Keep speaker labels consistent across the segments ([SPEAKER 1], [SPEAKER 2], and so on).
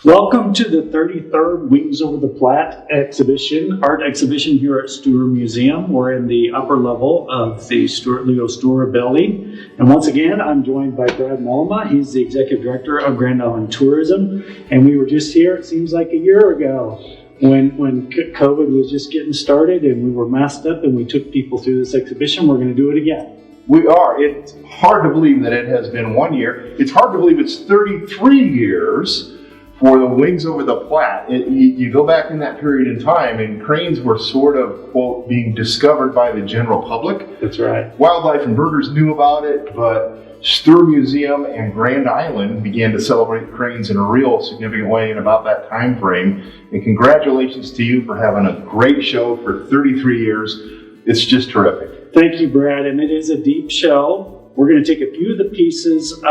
[SPEAKER 1] Welcome to the 33rd Wings Over the Platte art exhibition here at Stuhr Museum. We're in the upper level of the Leo Stuhr building. And once again, I'm joined by Brad Mellema. He's the Executive Director of Grand Island Tourism. And we were just here, it seems like a year ago, when COVID was just getting started and we were masked up and we took people through this exhibition. We're going to do it again.
[SPEAKER 2] We are. It's hard to believe that it has been 1 year. It's hard to believe it's 33 years for the Wings Over the Platte. You go back in that period in time and cranes were sort of, quote, being discovered by the general public.
[SPEAKER 1] That's right.
[SPEAKER 2] Wildlife and birders knew about it, but Stuhr Museum and Grand Island began to celebrate cranes in a real significant way in about that time frame. And congratulations to you for having a great show for 33 years. It's just terrific.
[SPEAKER 1] Thank you, Brad. And it is a deep show. We're going to take a few of the pieces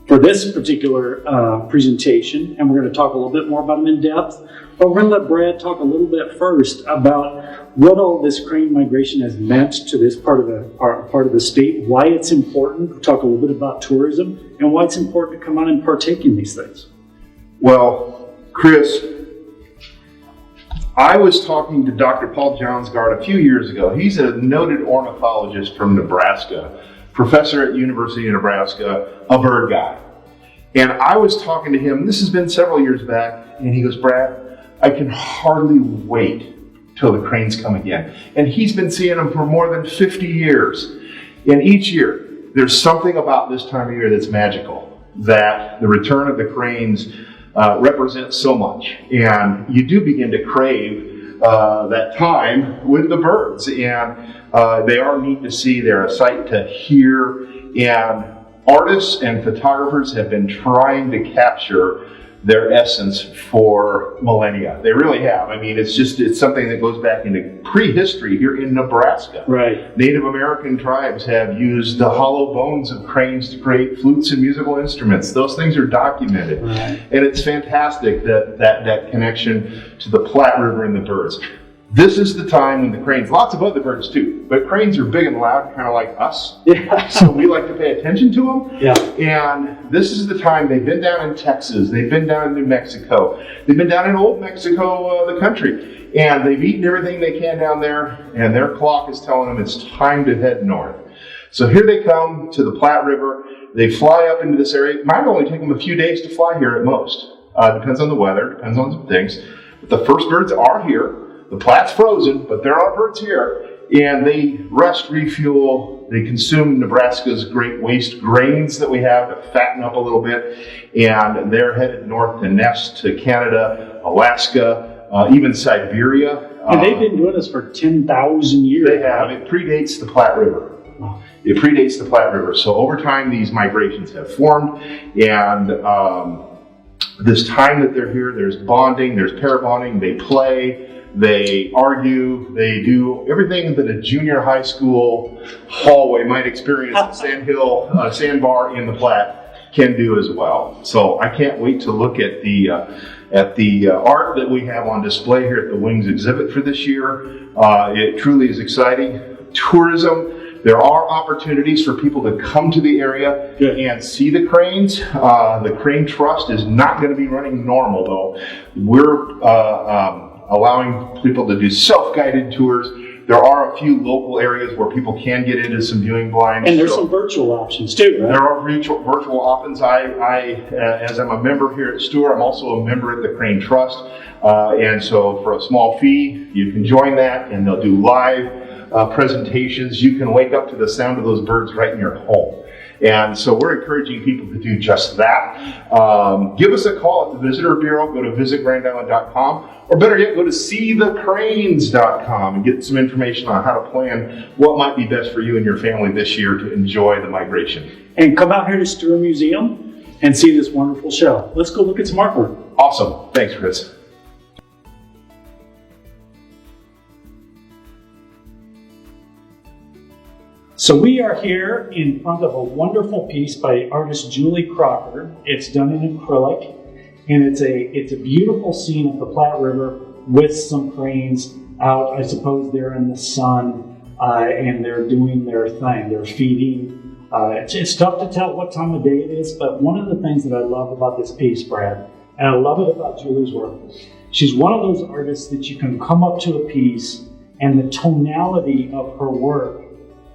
[SPEAKER 1] for this particular presentation, and we're going to talk a little bit more about them in depth. But we're going to let Brad talk a little bit first about what all this crane migration has meant to this part of the state, why it's important. We'll talk a little bit about tourism, and why it's important to come out and partake in these things.
[SPEAKER 2] Well, Chris, I was talking to Dr. Paul Johnsgaard a few years ago. He's a noted ornithologist from Nebraska, professor at University of Nebraska, a bird guy. And I was talking to him, this has been several years back, and he goes, Brad, I can hardly wait till the cranes come again. And he's been seeing them for more than 50 years. And each year, there's something about this time of year that's magical, that the return of the cranes represents so much. And you do begin to crave that time with the birds. And they are neat to see, they're a sight to hear, and artists and photographers have been trying to capture their essence for millennia. They really have. I mean, it's something that goes back into prehistory here in Nebraska.
[SPEAKER 1] Right.
[SPEAKER 2] Native American tribes have used the hollow bones of cranes to create flutes and musical instruments. Those things are documented.
[SPEAKER 1] Right.
[SPEAKER 2] And it's fantastic that connection to the Platte River and the birds. This is the time when the cranes, lots of other birds too, but cranes are big and loud, kind of like us.
[SPEAKER 1] Yeah.
[SPEAKER 2] So we like to pay attention to them.
[SPEAKER 1] Yeah.
[SPEAKER 2] And this is the time they've been down in Texas, they've been down in New Mexico, they've been down in Old Mexico, the country, and they've eaten everything they can down there, and their clock is telling them it's time to head north. So here they come to the Platte River. They fly up into this area. It might only take them a few days to fly here at most. Depends on the weather, depends on some things. But the first birds are here. The Platte's frozen, but there are birds here, and they rest, refuel, they consume Nebraska's great waste grains that we have to fatten up a little bit, and they're headed north to nest to Canada, Alaska, even Siberia.
[SPEAKER 1] And they've been doing this for 10,000 years.
[SPEAKER 2] They have. It predates the Platte River.
[SPEAKER 1] Wow.
[SPEAKER 2] It predates the Platte River. So over time, these migrations have formed, and this time that they're here, there's bonding, there's pair bonding, they play, they argue, they do everything that a junior high school hallway might experience at Sandbar in the Platte can do as well. So I can't wait to look at the art that we have on display here at the Wings exhibit for this year. It truly is exciting. Tourism, there are opportunities for people to come to the area and see the cranes. The Crane Trust is not going to be running normal though. We're allowing people to do self-guided tours. There are a few local areas where people can get into some viewing blinds.
[SPEAKER 1] And there's some virtual options too, right?
[SPEAKER 2] There are virtual options. As I'm a member here at Stuhr, I'm also a member at the Crane Trust. And so for a small fee, you can join that, and they'll do live presentations. You can wake up to the sound of those birds right in your home. And so we're encouraging people to do just that. Give us a call at the Visitor Bureau. Go to visitgrandisland.com, or better yet, go to seethecranes.com and get some information on how to plan what might be best for you and your family this year to enjoy the migration.
[SPEAKER 1] And come out here to Stuhr Museum and see this wonderful show. Let's go look at some artwork.
[SPEAKER 2] Awesome. Thanks, Chris.
[SPEAKER 1] So we are here in front of a wonderful piece by artist Julie Crocker. It's done in acrylic, And it's a beautiful scene of the Platte River with some cranes out. I suppose they're in the sun and they're doing their thing. They're feeding. It's tough to tell what time of day it is, but one of the things that I love about this piece, Brad, and I love it about Julie's work, she's one of those artists that you can come up to a piece and the tonality of her work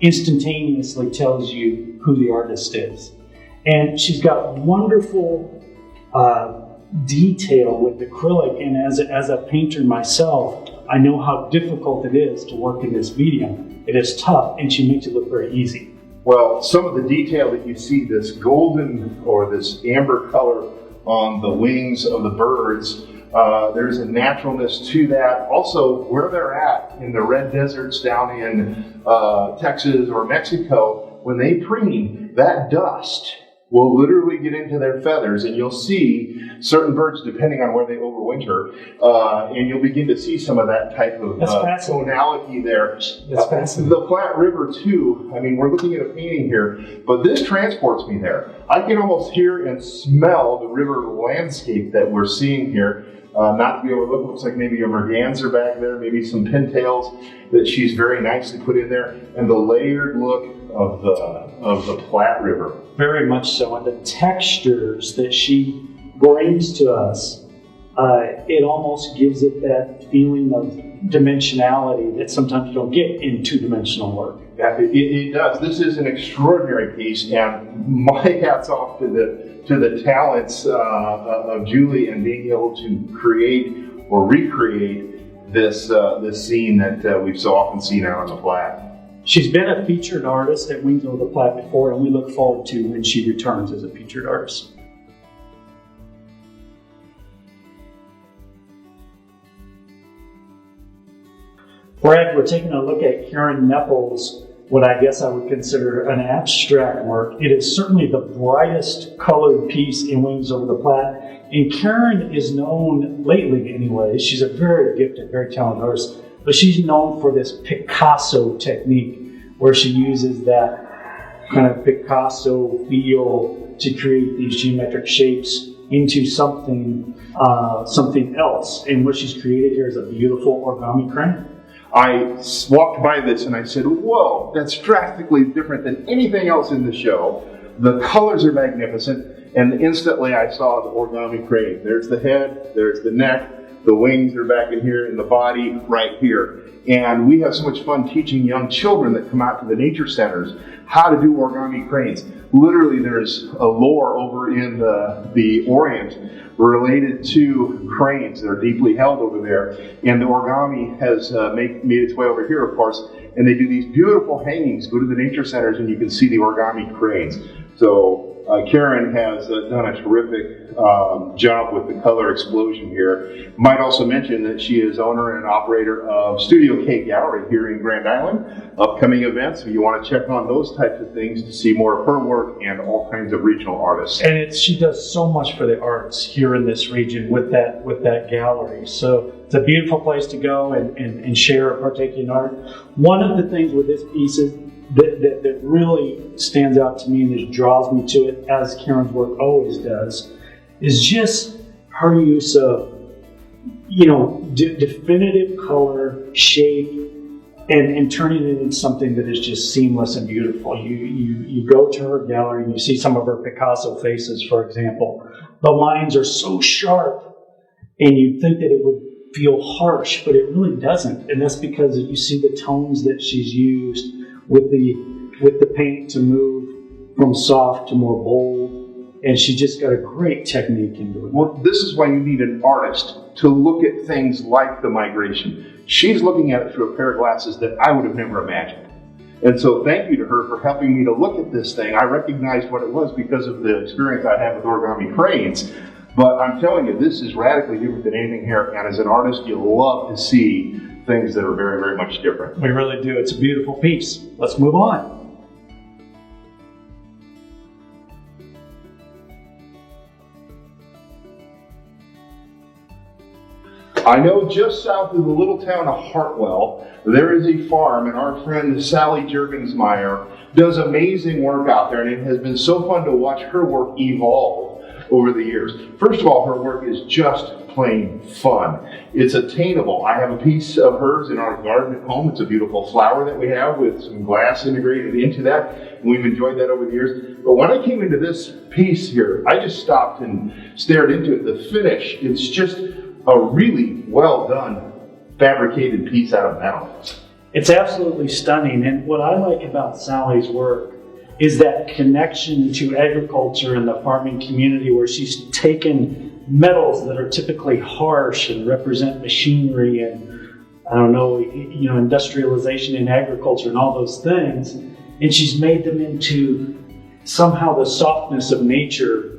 [SPEAKER 1] instantaneously tells you who the artist is. And she's got wonderful detail with acrylic, and as a painter myself, I know how difficult it is to work in this medium. It is tough, and she makes it look very easy.
[SPEAKER 2] Well, some of the detail that you see, this golden or this amber color on the wings of the birds, there's a naturalness to that. Also, where they're at in the red deserts down in Texas or Mexico, when they preen, that dust will literally get into their feathers, and you'll see certain birds, depending on where they overwinter, and you'll begin to see some of that type of tonality there.
[SPEAKER 1] That's fascinating.
[SPEAKER 2] The Platte River, too, I mean, we're looking at a painting here, but this transports me there. I can almost hear and smell the river landscape that we're seeing here. Not to be overlooked, looks like maybe a merganser back there, maybe some pintails that she's very nicely put in there, and the layered look of the Platte River.
[SPEAKER 1] Very much so, and the textures that she brings to us, it almost gives it that feeling of dimensionality that sometimes you don't get in two-dimensional work.
[SPEAKER 2] Yeah, it does. This is an extraordinary piece, and my hat's off to the talents of Julie and being able to create or recreate this scene that we've so often seen out on the Platte.
[SPEAKER 1] She's been a featured artist at Wings Over the Platte before, and we look forward to when she returns as a featured artist. Brad, we're taking a look at Karen Neppel's, what I guess I would consider an abstract work. It is certainly the brightest colored piece in Wings Over the Platte. And Karen is known, lately anyway, she's a very gifted, very talented artist, but she's known for this Picasso technique, where she uses that kind of Picasso feel to create these geometric shapes into something else. And what she's created here is a beautiful origami crane.
[SPEAKER 2] I walked by this and I said, whoa, that's drastically different than anything else in the show. The colors are magnificent, and instantly I saw the origami crane. There's the head, there's the neck, the wings are back in here, and the body right here. And we have so much fun teaching young children that come out to the nature centers how to do origami cranes. Literally, there's a lore over in the Orient related to cranes that are deeply held over there. And the origami has made its way over here, of course, and they do these beautiful hangings. Go to the nature centers and you can see the origami cranes. So Karen has done a terrific job with the color explosion here. Might also mention that she is owner and operator of Studio K Gallery here in Grand Island. Upcoming events, if you want to check on those types of things to see more of her work and all kinds of regional artists.
[SPEAKER 1] And she does so much for the arts here in this region with that gallery. So it's a beautiful place to go and share or partake in art. One of the things with this piece is that really stands out to me and just draws me to it, as Karen's work always does, is just her use of, definitive color, shape, and turning it into something that is just seamless and beautiful. You go to her gallery and you see some of her Picasso faces, for example. The lines are so sharp, and you'd think that it would feel harsh, but it really doesn't. And that's because you see the tones that she's used with the paint to move from soft to more bold, and she just got a great technique into it.
[SPEAKER 2] Well, this is why you need an artist to look at things like the migration. She's looking at it through a pair of glasses that I would have never imagined. And so thank you to her for helping me to look at this thing. I recognized what it was because of the experience I had with origami cranes. But I'm telling you, this is radically different than anything here. And as an artist, you love to see things that are very, very much different.
[SPEAKER 1] We really do. It's a beautiful piece. Let's move on.
[SPEAKER 2] I know just south of the little town of Hartwell, there is a farm, and our friend Sally Juergensmeyer does amazing work out there, and it has been so fun to watch her work evolve over the years. First of all, her work is just plain fun. It's attainable. I have a piece of hers in our garden at home. It's a beautiful flower that we have with some glass integrated into that. And we've enjoyed that over the years. But when I came into this piece here, I just stopped and stared into it. The finish, it's just a really well done fabricated piece out of metal.
[SPEAKER 1] It's absolutely stunning. And what I like about Sally's work is that connection to agriculture and the farming community, where she's taken metals that are typically harsh and represent machinery and, I don't know, industrialization in agriculture and all those things, and she's made them into somehow the softness of nature,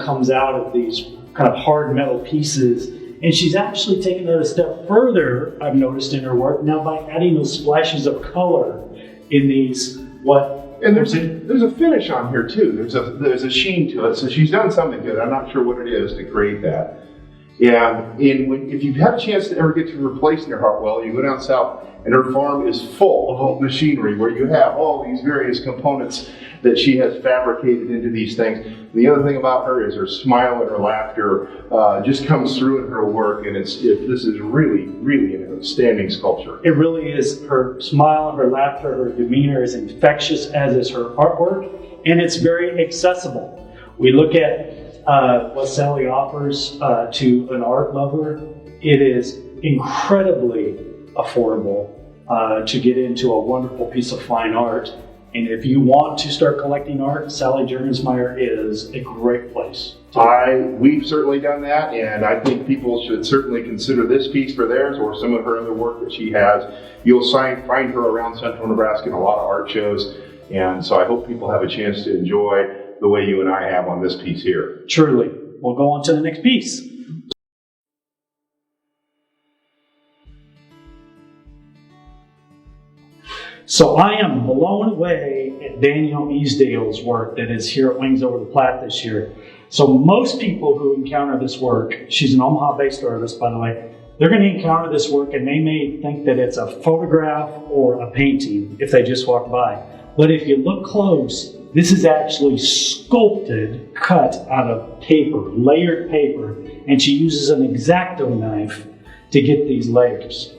[SPEAKER 1] comes out of these kind of hard metal pieces. And she's actually taken that a step further, I've noticed in her work, now by adding those splashes of color in these,
[SPEAKER 2] and there's a finish on here too. There's a sheen to it. So she's done something good. I'm not sure what it is to create that. And if you've had a chance to ever get to her place near Hartwell, you go down south, and her farm is full of machinery where you have all these various components that she has fabricated into these things. The other thing about her is her smile and her laughter just comes through in her work, and this is really, really an outstanding sculpture.
[SPEAKER 1] It really is. Her smile, her laughter, her demeanor is infectious, as is her artwork, and it's very accessible. We look at what Sally offers to an art lover. It is incredibly affordable to get into a wonderful piece of fine art. And if you want to start collecting art, Sally Jurgensmeyer is a great place.
[SPEAKER 2] We've certainly done that, and I think people should certainly consider this piece for theirs or some of her other work that she has. You'll find her around central Nebraska in a lot of art shows, and so I hope people have a chance to enjoy the way you and I have on this piece here.
[SPEAKER 1] Truly. We'll go on to the next piece. So I am blown away at Danielle Easdale's work that is here at Wings Over the Platte this year. So most people who encounter this work, she's an Omaha-based artist, by the way, they're going to encounter this work and they may think that it's a photograph or a painting if they just walk by. But if you look close, this is actually sculpted, cut out of paper, layered paper, and she uses an X-Acto knife to get these layers.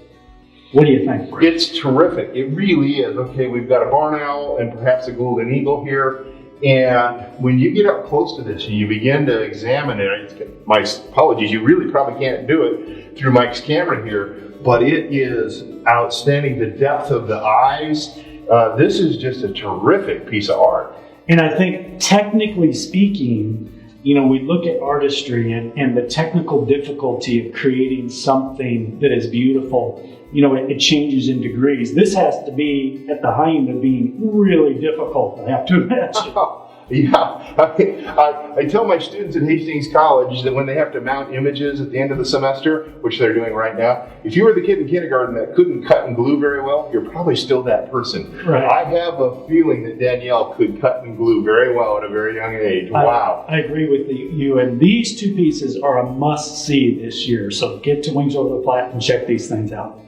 [SPEAKER 1] What do you think, Brett?
[SPEAKER 2] It's terrific. It really is. Okay, we've got a barn owl and perhaps a golden eagle here. And when you get up close to this and you begin to examine it, my apologies, you really probably can't do it through Mike's camera here, but it is outstanding. The depth of the eyes. This is just a terrific piece of art.
[SPEAKER 1] And I think, technically speaking, we look at artistry and the technical difficulty of creating something that is beautiful. It changes in degrees. This has to be at the high end of being really difficult, I have to imagine.
[SPEAKER 2] Yeah, I tell my students at Hastings College that when they have to mount images at the end of the semester, which they're doing right now, if you were the kid in kindergarten that couldn't cut and glue very well, you're probably still that person.
[SPEAKER 1] Right.
[SPEAKER 2] I have a feeling that Danielle could cut and glue very well at a very young age. Wow.
[SPEAKER 1] I agree with you. And these two pieces are a must-see this year. So get to Wings Over the Platte and check these things out.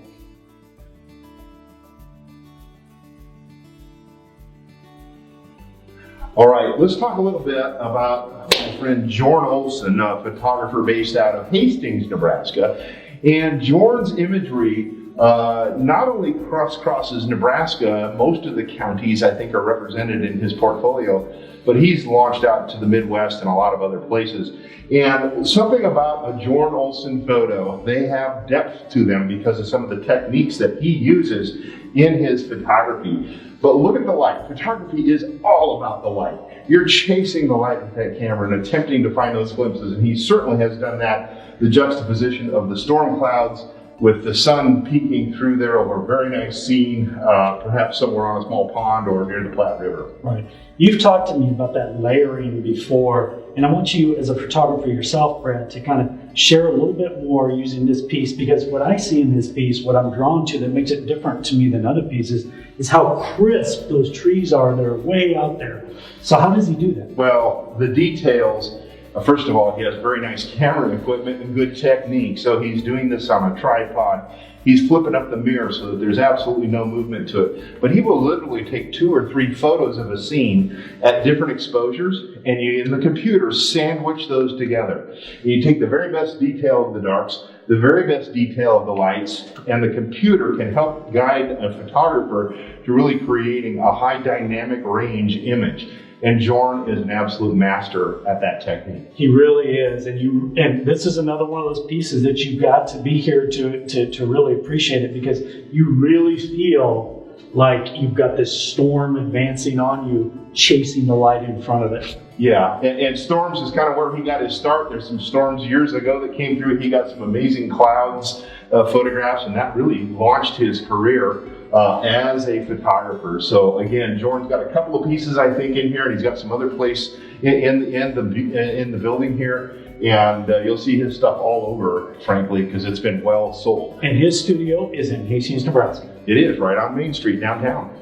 [SPEAKER 2] All right, let's talk a little bit about my friend Jorn Olson, a photographer based out of Hastings, Nebraska. And Jorn's imagery not only crosses Nebraska, most of the counties I think are represented in his portfolio, but he's launched out to the Midwest and a lot of other places. And something about a Jorn Olson photo, they have depth to them because of some of the techniques that he uses in his photography. But look at the light. Photography is all about the light. You're chasing the light with that camera and attempting to find those glimpses, and he certainly has done that. The juxtaposition of the storm clouds with the sun peeking through there over a very nice scene, perhaps somewhere on a small pond or near the Platte River.
[SPEAKER 1] Right. You've talked to me about that layering before, and I want you as a photographer yourself, Brett, to kind of share a little bit more using this piece, because what I see in this piece, what I'm drawn to that makes it different to me than other pieces, is how crisp those trees are that are way out there. So how does he do that?
[SPEAKER 2] Well, the details, First of all, he has very nice camera equipment and good technique. So he's doing this on a tripod. He's flipping up the mirror so that there's absolutely no movement to it. But he will literally take 2 or 3 photos of a scene at different exposures, and you, in the computer, sandwich those together. And you take the very best detail of the darks, the very best detail of the lights, and the computer can help guide a photographer to really creating a high dynamic range image. And Jorn is an absolute master at that technique.
[SPEAKER 1] He really is, and this is another one of those pieces that you've got to be here to really appreciate it, because you really feel like you've got this storm advancing on you, chasing the light in front of it.
[SPEAKER 2] Yeah, and storms is kind of where he got his start. There's some storms years ago that came through. He got some amazing clouds photographs, and that really launched his career as a photographer. So again, Jorn's got a couple of pieces, I think, in here, and he's got some other place in the building here. And you'll see his stuff all over, frankly, because it's been well sold.
[SPEAKER 1] And his studio is in Hastings, Nebraska.
[SPEAKER 2] It is, right on Main Street, downtown.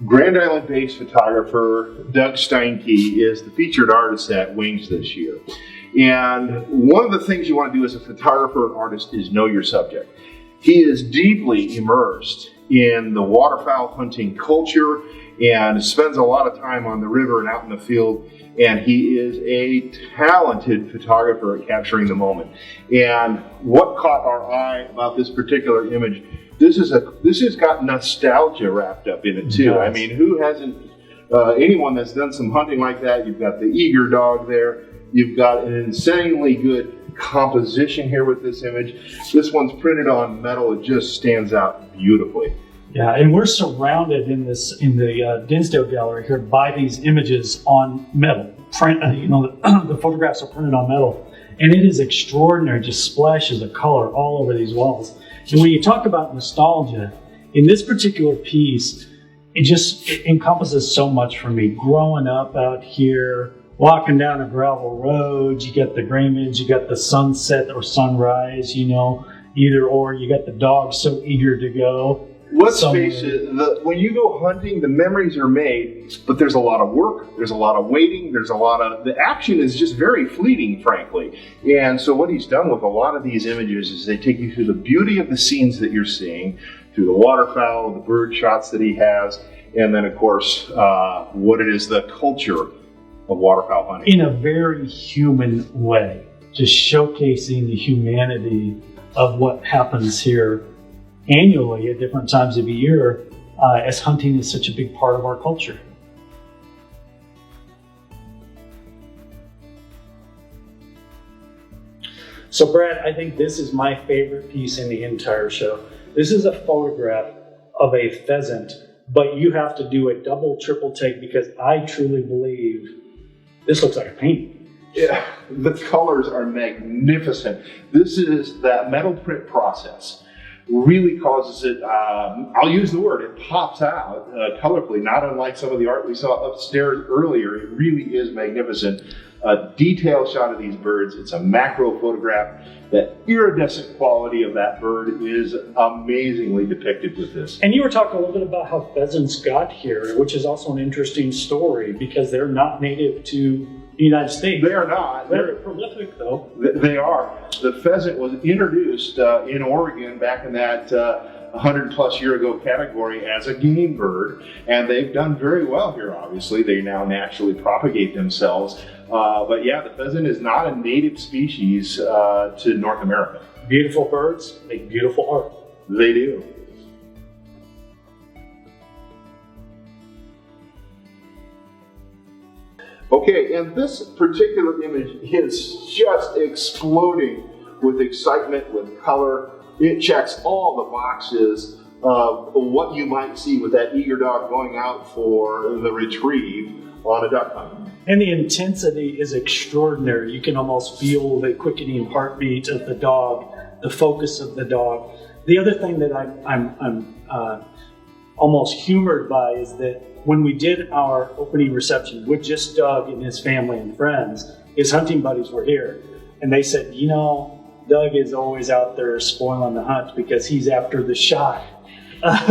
[SPEAKER 2] Grand Island-based photographer Doug Steinke is the featured artist at Wings this year. And one of the things you want to do as a photographer and artist is know your subject. He is deeply immersed in the waterfowl hunting culture and spends a lot of time on the river and out in the field. And he is a talented photographer at capturing the moment. And what caught our eye about this particular image, this has got nostalgia wrapped up in it too. I mean, who hasn't, anyone that's done some hunting like that, you've got the eager dog there, you've got an insanely good composition here with this image. This one's printed on metal, it just stands out beautifully.
[SPEAKER 1] Yeah, and we're surrounded in the Dinsdale Gallery here by these images on metal. The photographs are printed on metal, and it is extraordinary, just splashes of color all over these walls. And when you talk about nostalgia, in this particular piece, it encompasses so much for me. Growing up out here, walking down a gravel road, you get the graymage, you got the sunset or sunrise, either or, you got the dog so eager to go.
[SPEAKER 2] Let's face it, when you go hunting, the memories are made, but there's a lot of work, there's a lot of waiting, the action is just very fleeting, frankly. And so what he's done with a lot of these images is they take you through the beauty of the scenes that you're seeing, through the waterfowl, the bird shots that he has, and then of course, what it is, the culture of waterfowl hunting.
[SPEAKER 1] In a very human way, just showcasing the humanity of what happens here annually at different times of the year, as hunting is such a big part of our culture. So Brad, I think this is my favorite piece in the entire show. This is a photograph of a pheasant, but you have to do a double, triple take because I truly believe this looks like a painting.
[SPEAKER 2] Yeah, the colors are magnificent. This is that metal print process. Really causes it, I'll use the word, it pops out colorfully, not unlike some of the art we saw upstairs earlier. It really is magnificent. A detailed shot of these birds. It's a macro photograph. That iridescent quality of that bird is amazingly depicted with this.
[SPEAKER 1] And you were talking a little bit about how pheasants got here, which is also an interesting story because they're not native to the United States.
[SPEAKER 2] They are not.
[SPEAKER 1] They're prolific, though.
[SPEAKER 2] They are. The pheasant was introduced in Oregon back in that 100-plus year ago category as a game bird, and they've done very well here, obviously. They now naturally propagate themselves. But yeah, the pheasant is not a native species to North America.
[SPEAKER 1] Beautiful birds make beautiful art.
[SPEAKER 2] They do. Okay, and this particular image is just exploding with excitement, with color. It checks all the boxes of what you might see with that eager dog going out for the retrieve on a duck hunt.
[SPEAKER 1] And the intensity is extraordinary. You can almost feel the quickening heartbeat of the dog, the focus of the dog. The other thing that I'm almost humored by is that when we did our opening reception with just Doug and his family and friends, his hunting buddies were here. And they said, Doug is always out there spoiling the hunt because he's after the shot.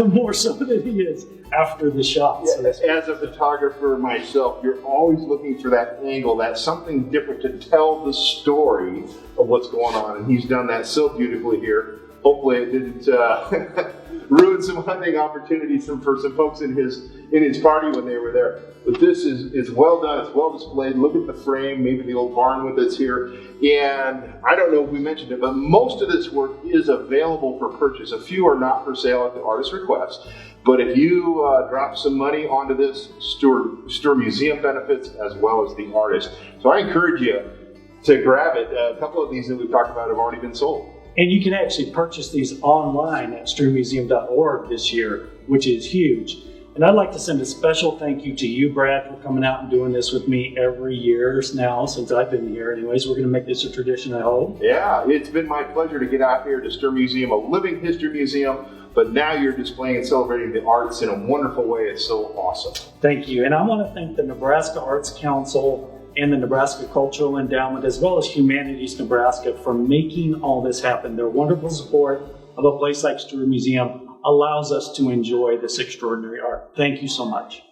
[SPEAKER 1] more so than he is after the shot.
[SPEAKER 2] Yeah, as a photographer myself, you're always looking for that angle, that something different to tell the story of what's going on, and he's done that so beautifully here. Hopefully it didn't ruin some hunting opportunities for some folks in his party when they were there. But this is well done, it's well displayed. Look at the frame, maybe the old barn with us here. And I don't know if we mentioned it, but most of this work is available for purchase. A few are not for sale at the artist's request. But if you drop some money onto this, Stuhr Museum benefits as well as the artist. So I encourage you to grab it. A couple of these that we've talked about have already been sold.
[SPEAKER 1] And you can actually purchase these online at stuhrmuseum.org this year, which is huge. And I'd like to send a special thank you to you, Brad, for coming out and doing this with me every year now since I've been here. Anyways, we're going to make this a tradition, I hope.
[SPEAKER 2] Yeah, it's been my pleasure to get out here to Stuhr Museum, a living history museum, but now you're displaying and celebrating the arts in a wonderful way. It's so awesome.
[SPEAKER 1] Thank you. And I want to thank the Nebraska Arts Council and the Nebraska Cultural Endowment, as well as Humanities Nebraska, for making all this happen. Their wonderful support of a place like Stuhr Museum allows us to enjoy this extraordinary art. Thank you so much.